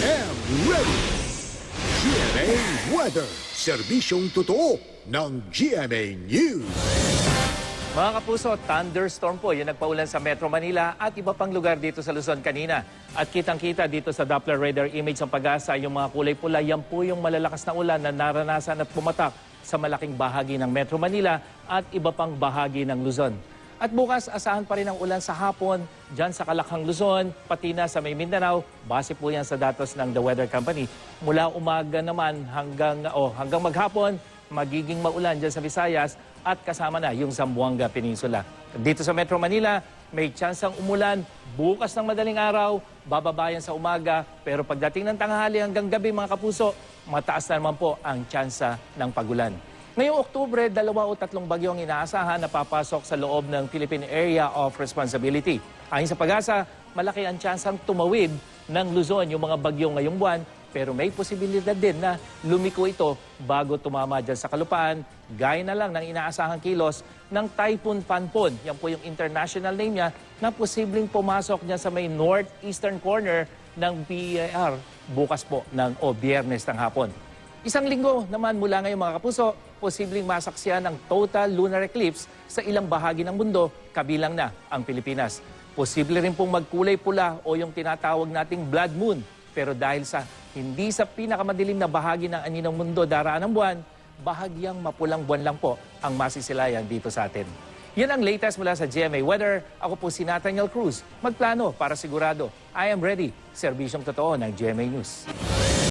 am ready. GMA Weather. Serbisyong totoo ng GMA News. Mga kapuso, thunderstorm po yung nagpaulan sa Metro Manila at iba pang lugar dito sa Luzon kanina. At kitang-kita dito sa Doppler radar image ng Pag-asa, yung mga kulay pula, yan po yung malalakas na ulan na naranasan at pumatak sa malaking bahagi ng Metro Manila at iba pang bahagi ng Luzon. At bukas, asahan pa rin ang ulan sa hapon, dyan sa Kalakhang Luzon, pati na sa May Mindanao. Base po yan sa datos ng The Weather Company. Mula umaga naman hanggang maghapon, magiging maulan dyan sa Visayas at kasama na yung Zamboanga Peninsula. Dito sa Metro Manila, may tsansang umulan bukas ng madaling araw, bababa yan sa umaga, pero pagdating ng tanghali hanggang gabi mga kapuso, mataas na naman po ang tsansa ng pagulan. Ngayong Oktubre, 2 o 3 bagyo ang inaasahan na papasok sa loob ng Philippine Area of Responsibility. Ayon sa Pag-asa, malaki ang tsansang tumawid ng Luzon yung mga bagyo ngayong buwan, pero may posibilidad din na lumiko ito bago tumama dyan sa kalupaan, gaya na lang ng inaasahang kilos ng Typhoon Panpon. Yan po yung international name niya na posibleng pumasok niya sa may northeastern corner ng PER bukas po Biyernes ng hapon. Isang linggo naman mula ngayon mga kapuso, posibleng masaksiyan ng total lunar eclipse sa ilang bahagi ng mundo, kabilang na ang Pilipinas. Posible rin pong magkulay pula o yung tinatawag nating blood moon. Pero dahil sa hindi sa pinakamadilim na bahagi ng aninong mundo daraan ng buwan, bahagyang mapulang buwan lang po ang masisilayan dito sa atin. Yan ang latest mula sa GMA Weather. Ako po si Nathaniel Cruz. Magplano para sigurado. I am ready. Serbisyong totoo ng GMA News.